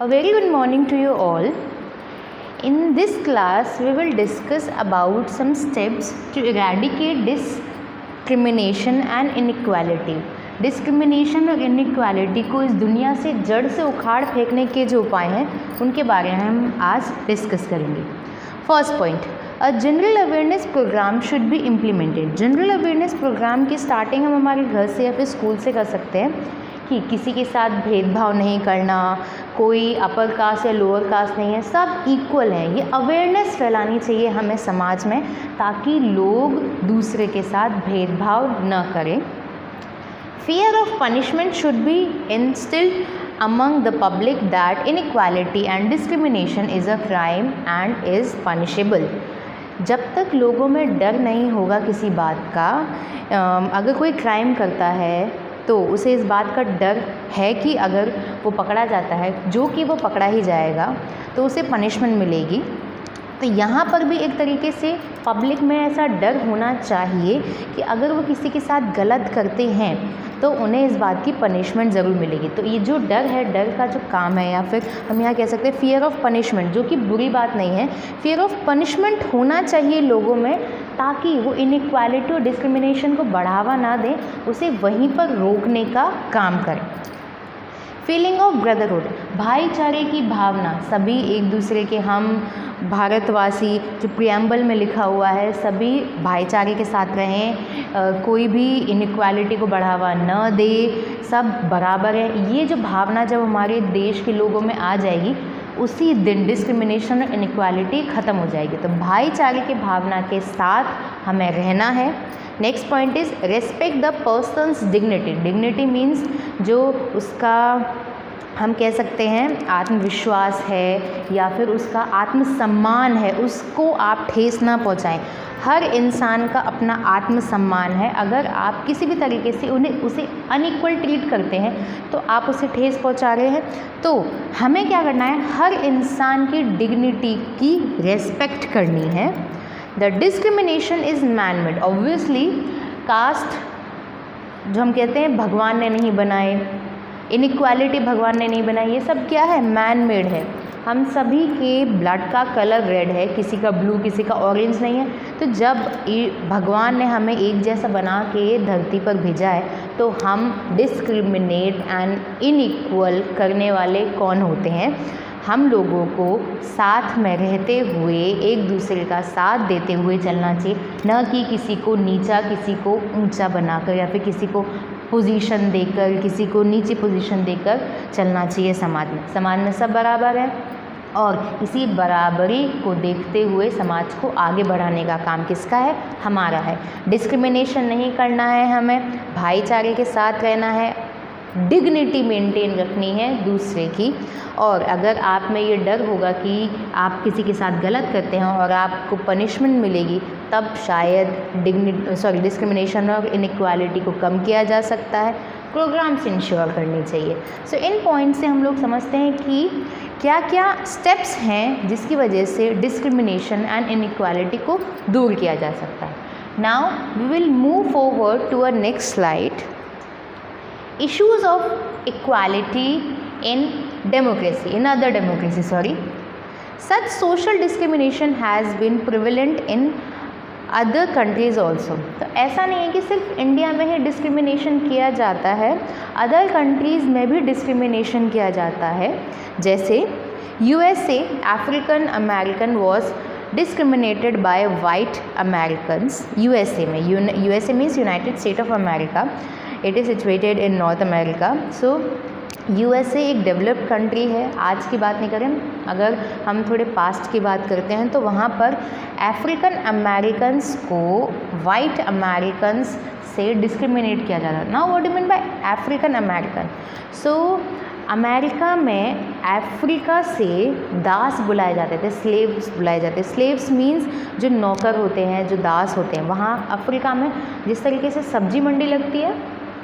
A very good morning to you all. In this class, we will discuss about some steps to eradicate discrimination and inequality. Discrimination और inequality को इस दुनिया से जड़ से उखाड़ फेंकने के जो उपाय हैं उनके बारे में हम आज डिस्कस करेंगे. First point, a general awareness programme should be implemented. General awareness programme की स्टार्टिंग हम हमारे घर से या फिर स्कूल से कर सकते हैं कि किसी के साथ भेदभाव नहीं करना, कोई अपर कास्ट या लोअर कास्ट नहीं है, सब इक्वल हैं. ये अवेयरनेस फैलानी चाहिए हमें समाज में ताकि लोग दूसरे के साथ भेदभाव न करें. Fear of punishment should be instilled among the public that inequality and discrimination is a crime and is punishable. जब तक लोगों में डर नहीं होगा किसी बात का, अगर कोई क्राइम करता है तो उसे इस बात का डर है कि अगर वो पकड़ा जाता है, जो कि वो पकड़ा ही जाएगा, तो उसे पनिशमेंट मिलेगी. तो यहाँ पर भी एक तरीके से पब्लिक में ऐसा डर होना चाहिए कि अगर वो किसी के साथ गलत करते हैं तो उन्हें इस बात की पनिशमेंट ज़रूर मिलेगी. तो ये जो डर है, डर का जो काम है, या फिर हम यहाँ कह सकते हैं फियर ऑफ पनिशमेंट, जो कि बुरी बात नहीं है. फियर ऑफ पनिशमेंट होना चाहिए लोगों में ताकि वो इनइक्वालिटी और डिस्क्रिमिनेशन को बढ़ावा ना दें, उसे वहीं पर रोकने का काम करें. फीलिंग ऑफ ब्रदरहुड, भाईचारे की भावना, सभी एक दूसरे के, हम भारतवासी, जो प्रियम्बल में लिखा हुआ है, सभी भाईचारे के साथ रहें, कोई भी इनइक्वालिटी को बढ़ावा न दे, सब बराबर है. ये जो भावना जब हमारे देश के लोगों में आ जाएगी, उसी दिन डिस्क्रिमिनेशन और इनइक्वालिटी ख़त्म हो जाएगी. तो भाईचारे की भावना के साथ हमें रहना है. Next point is respect the persons dignity. Dignity means जो उसका हम कह सकते हैं आत्मविश्वास है या फिर उसका आत्मसम्मान है, उसको आप ठेस ना पहुंचाएं. हर इंसान का अपना आत्मसम्मान है. अगर आप किसी भी तरीके से उसे अनइक्वल ट्रीट करते हैं तो आप उसे ठेस पहुंचा रहे हैं. तो हमें क्या करना है, हर इंसान की डिग्निटी की रेस्पेक्ट करनी है. The discrimination is man made. Obviously caste जो हम कहते हैं भगवान ने नहीं बनाए, इनइक्वालिटी भगवान ने नहीं बनाई, ये सब क्या है, मैन मेड है. हम सभी के ब्लड का कलर रेड है, किसी का ब्लू, किसी का ऑरेंज नहीं है. तो जब भगवान ने हमें एक जैसा बना के धरती पर भेजा है तो हम डिस्क्रिमिनेट एंड इनइक्वल करने वाले कौन होते हैं? हम लोगों को साथ में रहते हुए एक दूसरे का साथ देते हुए चलना चाहिए, न कि किसी को नीचा, किसी को ऊंचा बनाकर या फिर किसी को पोजीशन देकर, किसी को नीचे पोजीशन देकर चलना चाहिए. समाज में सब बराबर है और इसी बराबरी को देखते हुए समाज को आगे बढ़ाने का काम किसका है? हमारा है. डिस्क्रिमिनेशन नहीं करना है, हमें भाईचारे के साथ रहना है, डिग्निटी मेंटेन रखनी है दूसरे की. और अगर आप में ये डर होगा कि आप किसी के साथ गलत करते हैं और आपको पनिशमेंट मिलेगी, तब शायद डिस्क्रिमिनेशन और इनइक्वालिटी को कम किया जा सकता है. प्रोग्राम्स इंश्योर करनी चाहिए. सो इन पॉइंट से हम लोग समझते हैं कि क्या क्या स्टेप्स हैं जिसकी वजह से डिस्क्रिमिनेशन एंड इनइक्वालिटी को दूर किया जा सकता है. Now we will move forward to a next slide. Issues of equality in other democracy. Such social discrimination has been prevalent in other countries also. तो ऐसा नहीं है कि सिर्फ इंडिया में ही डिस्क्रिमिनेशन किया जाता है, अदर कंट्रीज़ में भी डिस्क्रिमिनेशन किया जाता है. जैसे USA, African American was discriminated by white Americans. USA में, USA means United State of America. It is situated in North America. So USA एक डेवलप्ड कंट्री है. आज की बात नहीं करें, अगर हम थोड़े पास्ट की बात करते हैं तो वहाँ पर अफ्रीकन अमेरिकन्स को वाइट अमेरिकन्स से डिस्क्रिमिनेट किया जाता है. Now what do mean by African American? So America में अफ्रीका से दास बुलाए जाते थे, स्लेव्स बुलाए जाते. स्लेव्स मीन्स जो नौकर होते हैं, जो दास होते हैं. वहाँ अफ्रीका में जिस तरीके से सब्जी मंडी लगती है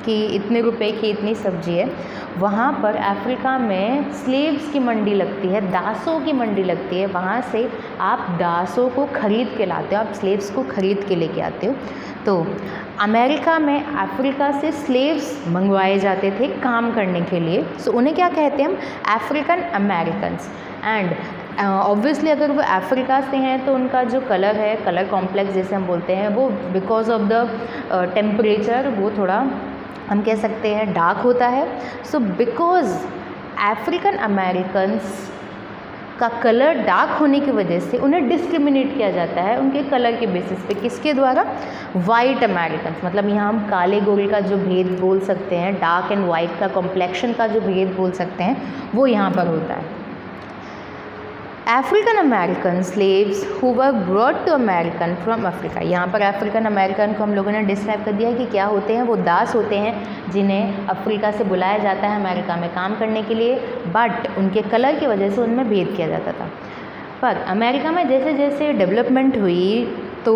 कि इतने रुपए की इतनी सब्जी है, वहाँ पर अफ्रीका में स्लेव्स की मंडी लगती है, दासों की मंडी लगती है। वहाँ से आप दासों को ख़रीद के लाते हो, आप स्लेव्स को ख़रीद के लेके आते हो। तो अमेरिका में अफ्रीका से स्लेव्स मंगवाए जाते थे काम करने के लिए। सो उन्हें क्या कहते हैं हम? African Americans. एंड ऑब्वियसली अगर वो अफ्रीका से हैं तो उनका जो कलर है, कलर कॉम्प्लेक्स जैसे हम बोलते हैं, वो बिकॉज ऑफ द टेम्परेचर वो थोड़ा हम कह सकते हैं डार्क होता है। सो बिकॉज अफ्रीकन अमेरिकन्स का कलर डार्क होने की वजह से उन्हें डिस्क्रिमिनेट किया जाता है उनके कलर के बेसिस पे। किसके द्वारा? White Americans. मतलब यहाँ हम काले गोरे का जो भेद बोल सकते हैं, डार्क एंड वाइट का कॉम्प्लेक्शन का जो भेद बोल सकते हैं, वो यहाँ पर होता है। African American slaves who were brought to American from Africa. यहाँ पर अफ्रीकन अमेरिकन को हम लोगों ने डिस्क्राइब कर दिया कि क्या होते हैं। वो दास होते हैं जिन्हें अफ्रीका से बुलाया जाता है अमेरिका में काम करने के लिए, बट उनके कलर की वजह से उनमें भेद किया जाता था। पर अमेरिका में जैसे जैसे डेवलपमेंट हुई तो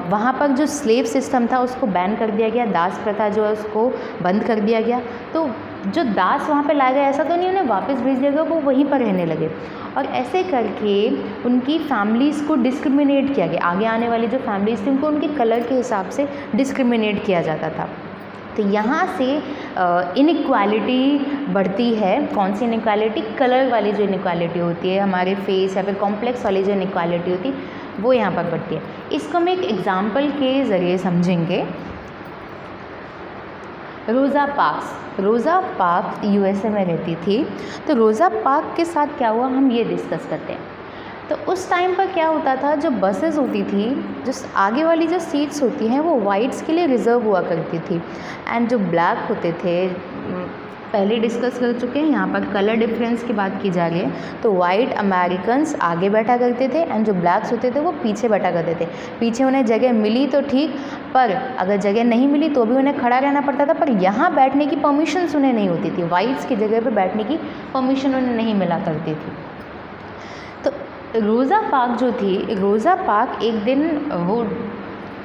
वहाँ पर जो स्लेव सिस्टम था उसको बैन कर दिया गया, दास प्रथा जो है उसको बंद कर दिया गया। तो जो दास वहाँ पे लाए गए, ऐसा तो नहीं उन्हें वापस भेज दिया गया, वो वहीं पर रहने लगे। और ऐसे करके उनकी फैमिलीज़ को डिस्क्रिमिनेट किया गया। आगे आने वाली जो फैमिलीज़ थी उनको उनके कलर के हिसाब से डिस्क्रिमिनेट किया जाता था। तो यहाँ से इनइक्वालिटी बढ़ती है। कौन सी इनइक्वालिटी? कलर वाली जो इनइक्वालिटी होती है, हमारे फेस या फिर कॉम्प्लेक्स वाली जो इनइक्वालिटी होती है, वो यहाँ पर बढ़ती है। इसको हम एक एग्जाम्पल के ज़रिए समझेंगे। रोज़ा पार्क्स। रोज़ा पार्क्स यूएसए में रहती थी। तो रोज़ा पार्क्स के साथ क्या हुआ, हम ये डिस्कस करते हैं। तो उस टाइम पर क्या होता था, जो बसेस होती थी, जो आगे वाली जो सीट्स होती हैं वो वाइट्स के लिए रिज़र्व हुआ करती थी, एंड जो ब्लैक होते थे, पहले डिस्कस कर चुके हैं, यहाँ पर कलर डिफरेंस की बात की जा रही है। तो वाइट अमेरिकन्स आगे बैठा करते थे एंड जो ब्लैक्स होते थे वो पीछे बैठा करते थे। पीछे उन्हें जगह मिली तो ठीक, पर अगर जगह नहीं मिली तो भी उन्हें खड़ा रहना पड़ता था। पर यहाँ बैठने की परमिशन उन्हें नहीं होती थी, वाइट्स की जगह पर बैठने की परमिशन उन्हें नहीं मिला करती थी। तो रोज़ा पार्क्स जो थी, रोज़ा पार्क्स एक दिन वो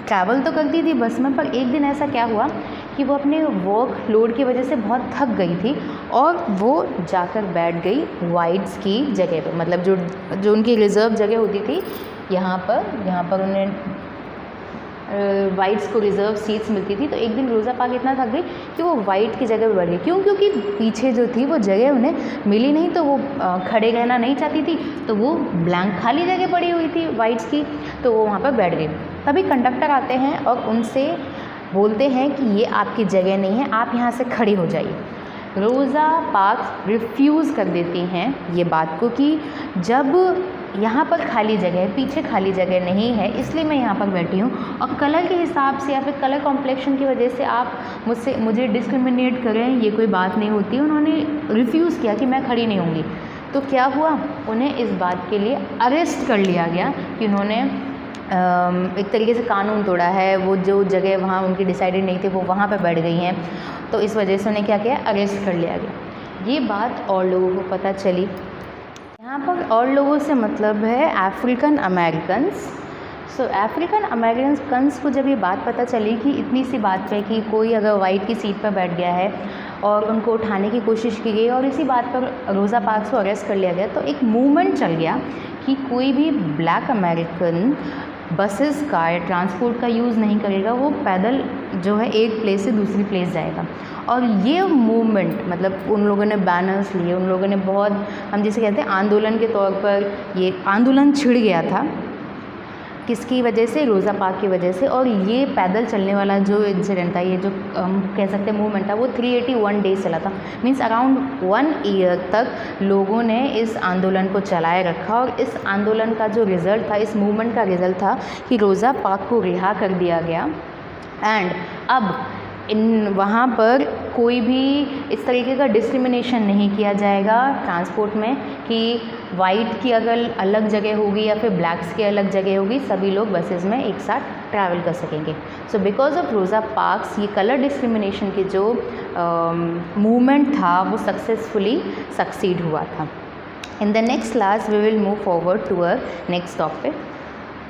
ट्रैवल तो करती थी बस में, पर एक दिन ऐसा क्या हुआ कि वो अपने वर्क लोड की वजह से बहुत थक गई थी और वो जाकर बैठ गई वाइट्स की जगह पे। मतलब जो उनकी रिज़र्व जगह होती थी, यहाँ पर उन्हें वाइट्स को रिज़र्व सीट्स मिलती थी। तो एक दिन रोज़ा पार्क्स इतना थक गई कि वो वाइट की जगह पे बैठ गई। क्यों? क्योंकि पीछे जो थी वो जगह उन्हें मिली नहीं, तो वो खड़े रहना नहीं चाहती थी, तो वो ब्लैंक खाली जगह पड़ी हुई थी वाइट्स की, तो वो वहाँ पर बैठ गई। तभी कंडक्टर आते हैं और उनसे बोलते हैं कि ये आपकी जगह नहीं है, आप यहाँ से खड़ी हो जाइए। रोज़ा पार्क्स रिफ्यूज़ कर देती हैं ये बात को कि जब यहाँ पर खाली जगह है, पीछे खाली जगह नहीं है, इसलिए मैं यहाँ पर बैठी हूँ, और कलर के हिसाब से या फिर कलर कॉम्प्लेक्शन की वजह से आप मुझे डिस्क्रिमिनेट करें, ये कोई बात नहीं होती। उन्होंने रिफ्यूज़ किया कि मैं खड़ी नहीं होंगी। तो क्या हुआ, उन्हें इस बात के लिए अरेस्ट कर लिया गया कि उन्होंने एक तरीके से कानून तोड़ा है। वो जो जगह वहाँ उनकी डिसाइडेड नहीं थी वो वहाँ पर बैठ गई हैं, तो इस वजह से उन्हें क्या किया, अरेस्ट कर लिया गया। ये बात और लोगों को पता चली। यहाँ पर और लोगों से मतलब है अफ्रीकन अमेरिकन्स। सो अफ्रीकन अमेरिकन्स को जब ये बात पता चली कि इतनी सी बात पे कि कोई अगर वाइट की सीट पर बैठ गया है और उनको उठाने की कोशिश की गई और इसी बात पर रोज़ा पार्क्स को अरेस्ट कर लिया गया, तो एक मूवमेंट चल गया कि कोई भी ब्लैक अमेरिकन बसेस का ट्रांसपोर्ट का यूज़ नहीं करेगा, वो पैदल जो है एक प्लेस से दूसरी प्लेस जाएगा। और ये मूवमेंट मतलब उन लोगों ने बैनर्स लिए, उन लोगों ने बहुत, हम जिसे कहते हैं आंदोलन के तौर पर, ये आंदोलन छिड़ गया था। किसकी वजह से? रोज़ा पार्क्स की वजह से। और ये पैदल चलने वाला जो इंसिडेंट था, ये जो हम कह सकते हैं मूवमेंट था, वो 381 डेज चला था। मीन्स अराउंड 1 ईयर तक लोगों ने इस आंदोलन को चलाए रखा। और इस आंदोलन का जो रिज़ल्ट था, इस मूवमेंट का रिज़ल्ट था कि रोज़ा पार्क्स को रिहा कर दिया गया। एंड अब वहाँ पर कोई भी इस तरीके का डिस्क्रिमिनेशन नहीं किया जाएगा ट्रांसपोर्ट में कि वाइट की अगर अलग जगह होगी या फिर ब्लैक्स की अलग जगह होगी, सभी लोग बसेस में एक साथ ट्रैवल कर सकेंगे। So because of Rosa Parks ये कलर डिस्क्रिमिनेशन की जो मूवमेंट था वो सक्सेसफुली सक्सीड हुआ था। In the next class we will move forward to a next topic.